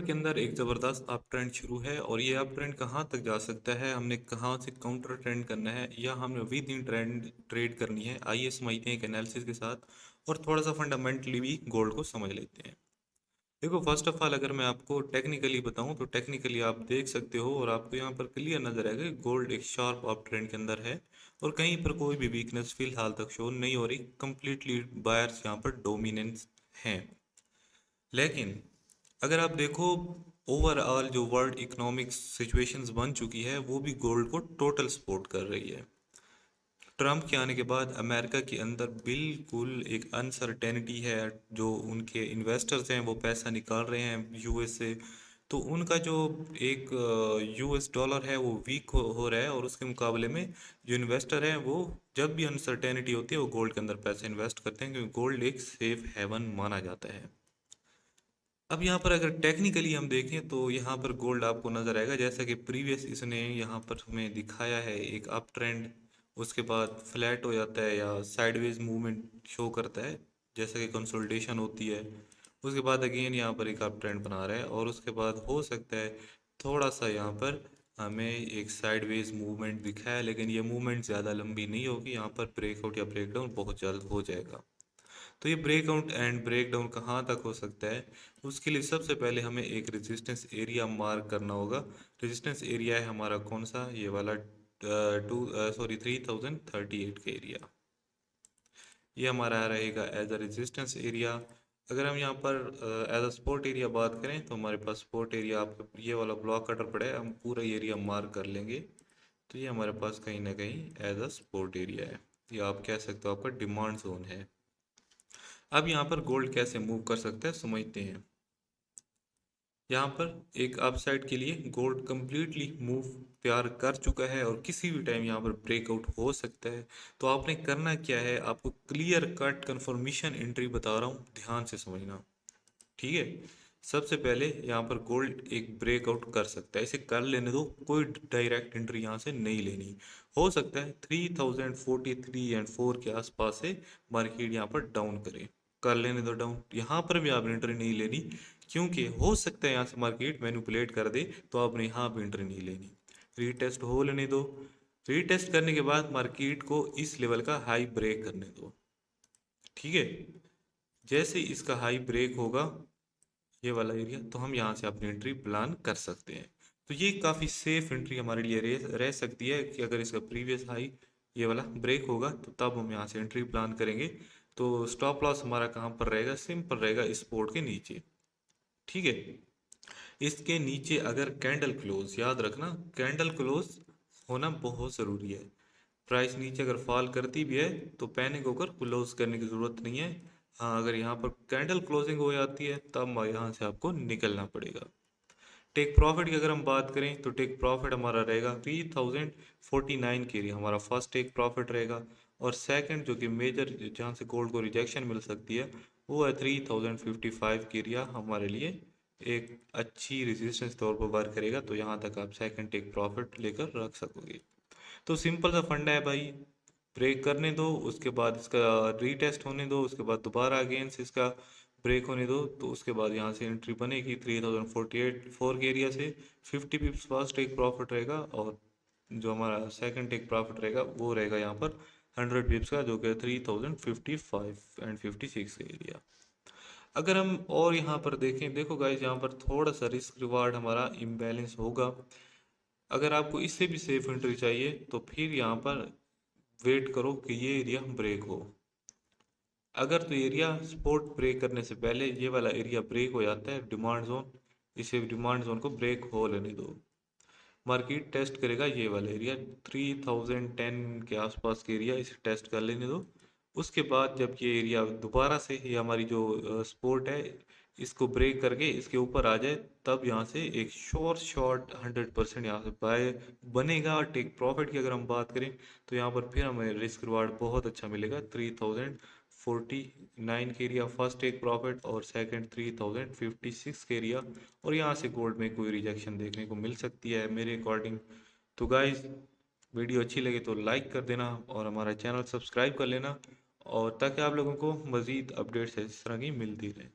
के अंदर एक ज़बरदस्त अप ट्रेंड शुरू है और ये अप ट्रेंड कहाँ तक जा सकता है, हमने कहाँ से काउंटर ट्रेंड करना है या हमें विद इन ट्रेंड ट्रेड करनी है। आइए समझते हैं एक एनालिसिस के साथ और थोड़ा सा फंडामेंटली भी गोल्ड को समझ लेते हैं। देखो, फर्स्ट ऑफ ऑल अगर मैं आपको टेक्निकली बताऊं तो टेक्निकली आप देख सकते हो और आपको यहाँ पर क्लियर नजर आएगा कि गोल्ड एक शार्प अप ट्रेंड के अंदर है और कहीं पर कोई भी वीकनेस फिलहाल तक शो नहीं हो रही। कंप्लीटली बायर्स यहाँ पर डोमिनेंस हैं। लेकिन अगर आप देखो, ओवरऑल जो वर्ल्ड इकोनॉमिक सिचुएशंस बन चुकी है वो भी गोल्ड को टोटल सपोर्ट कर रही है। ट्रम्प के आने के बाद अमेरिका के अंदर बिल्कुल एक अनसर्टेनिटी है। जो उनके इन्वेस्टर्स हैं वो पैसा निकाल रहे हैं यूएस से, तो उनका जो एक यूएस डॉलर है वो वीक हो रहा है और उसके मुकाबले में जो इन्वेस्टर हैं वो जब भी अनसर्टेनिटी होती है वो गोल्ड के अंदर पैसे इन्वेस्ट करते हैं, क्योंकि गोल्ड एक सेफ हेवन माना जाता है। अब यहाँ पर अगर टेक्निकली हम देखें तो यहाँ पर गोल्ड आपको नज़र आएगा जैसा कि प्रीवियस इसने यहाँ पर हमें दिखाया है एक अप ट्रेंड, उसके बाद फ्लैट हो जाता है या साइडवेज मूवमेंट शो करता है जैसा कि कंसोलिडेशन होती है। उसके बाद अगेन यहाँ पर एक अप ट्रेंड बना रहा है और उसके बाद हो सकता है थोड़ा सा यहाँ पर हमें एक साइडवेज मूवमेंट दिखाया, लेकिन ये मूवमेंट ज़्यादा लंबी नहीं होगी। यहाँ पर ब्रेकआउट या ब्रेकडाउन बहुत जल्द हो जाएगा। तो ये ब्रेकआउट एंड ब्रेकडाउन कहाँ तक हो सकता है, उसके लिए सबसे पहले हमें एक रेजिस्टेंस एरिया मार्क करना होगा। रेजिस्टेंस एरिया है हमारा कौन सा, ये वाला 3038 का एरिया। ये हमारा रहेगा एज अ रेजिस्टेंस एरिया। अगर हम यहाँ पर एज अ सपोर्ट एरिया बात करें तो हमारे पास सपोर्ट एरिया आपको ये वाला ब्लॉक कटर पड़ा है, हम पूरा एरिया मार्क कर लेंगे। तो ये हमारे पास कहीं ना कहीं एज अ सपोर्ट एरिया है, या आप कह सकते हो आपका डिमांड जोन है। अब यहाँ पर गोल्ड कैसे मूव कर सकता है समझते हैं। यहाँ पर एक अपसाइड के लिए गोल्ड कंप्लीटली मूव तैयार कर चुका है और किसी भी टाइम यहाँ पर ब्रेकआउट हो सकता है। तो आपने करना क्या है, आपको क्लियर कट कंफर्मेशन एंट्री बता रहा हूँ, ध्यान से समझना। ठीक है, सबसे पहले यहाँ पर गोल्ड एक ब्रेकआउट कर सकता है, इसे कर लेने दो, कोई डायरेक्ट एंट्री यहाँ से नहीं लेनी। हो सकता है 3043 एंड 4 के आसपास से मार्केट यहाँ पर डाउन करे, कर लेने दो डाउन। यहाँ पर भी आप एंट्री नहीं लेनी, क्योंकि हो सकता है यहाँ से मार्केट मैनिपुलेट कर दे, तो आपने यहाँ पर एंट्री नहीं लेनी। रीटेस्ट हो लेने दो, रीटेस्ट करने के बाद मार्केट को इस लेवल का हाई ब्रेक करने दो। ठीक है, जैसे ही इसका हाई ब्रेक होगा ये वाला एरिया, तो हम यहाँ से अपनी एंट्री प्लान कर सकते हैं। तो ये काफ़ी सेफ एंट्री हमारे लिए रह सकती है कि अगर इसका प्रीवियस हाई ये वाला ब्रेक होगा तो तब हम यहाँ से एंट्री प्लान करेंगे। तो स्टॉप लॉस हमारा कहाँ पर रहेगा, सिंपल रहेगा इस पोर्ट के नीचे। ठीक है, इसके नीचे अगर कैंडल क्लोज, याद रखना कैंडल क्लोज होना बहुत ज़रूरी है। प्राइस नीचे अगर फॉल करती भी है तो पैनिक होकर क्लोज करने की ज़रूरत नहीं है। हाँ, अगर यहाँ पर कैंडल क्लोजिंग हो जाती है तब यहाँ से आपको निकलना पड़ेगा। टेक प्रॉफिट की अगर हम बात करें तो टेक प्रॉफिट हमारा रहेगा 3049 के लिए, हमारा फर्स्ट टेक प्रॉफिट रहेगा। और सेकंड जो कि मेजर जहाँ से गोल्ड को रिजेक्शन मिल सकती है वो है 3055 के एरिया, हमारे लिए एक अच्छी रेजिस्टेंस तौर पर वर्क करेगा। तो यहाँ तक आप सेकंड टेक प्रॉफिट लेकर रख सकोगे। तो सिंपल सा फंडा है भाई, ब्रेक करने दो, उसके बाद इसका रीटेस्ट होने दो, उसके बाद दोबारा अगेन से इसका ब्रेक होने दो, तो उसके बाद यहाँ से एंट्री बनेगी 3048 के एरिया से। 50 पिप्स फर्स्ट टेक प्रॉफिट रहेगा और जो हमारा सेकंड टेक प्रॉफिट रहेगा वो रहेगा यहाँ पर 100 पिप्स का, जो कि 3055 एंड 56 का एरिया। अगर हम और यहाँ पर देखें, देखो गाइज यहाँ पर थोड़ा सा रिस्क रिवार्ड हमारा इम्बैलेंस होगा। अगर आपको इससे भी सेफ एंट्री चाहिए तो फिर यहाँ पर वेट करो कि ये एरिया ब्रेक हो। अगर तो एरिया सपोर्ट ब्रेक करने से पहले ये वाला एरिया ब्रेक हो जाता है डिमांड जोन, इसे डिमांड जोन को ब्रेक हो लेने दो। मार्केट टेस्ट करेगा ये वाला एरिया 3010 के आसपास के एरिया, इसे टेस्ट कर लेने दो। उसके बाद जब ये एरिया दोबारा से ये हमारी जो सपोर्ट है इसको ब्रेक करके इसके ऊपर आ जाए, तब यहाँ से एक शॉर्ट शॉर्ट 100% यहाँ से बाय बनेगा। और टेक प्रॉफिट की अगर हम बात करें तो यहाँ पर फिर हमें रिस्क रिवार्ड बहुत अच्छा मिलेगा। 3049 के एरिया फर्स्ट टेक प्रॉफिट और सेकंड 3056 के एरिया, और यहाँ से गोल्ड में कोई रिजेक्शन देखने को मिल सकती है मेरे अकॉर्डिंग। तो गाइज, वीडियो अच्छी लगे तो लाइक कर देना और हमारा चैनल सब्सक्राइब कर लेना, और ताकि आप लोगों को मज़ीद अपडेट्स इस तरह की मिलती रहे।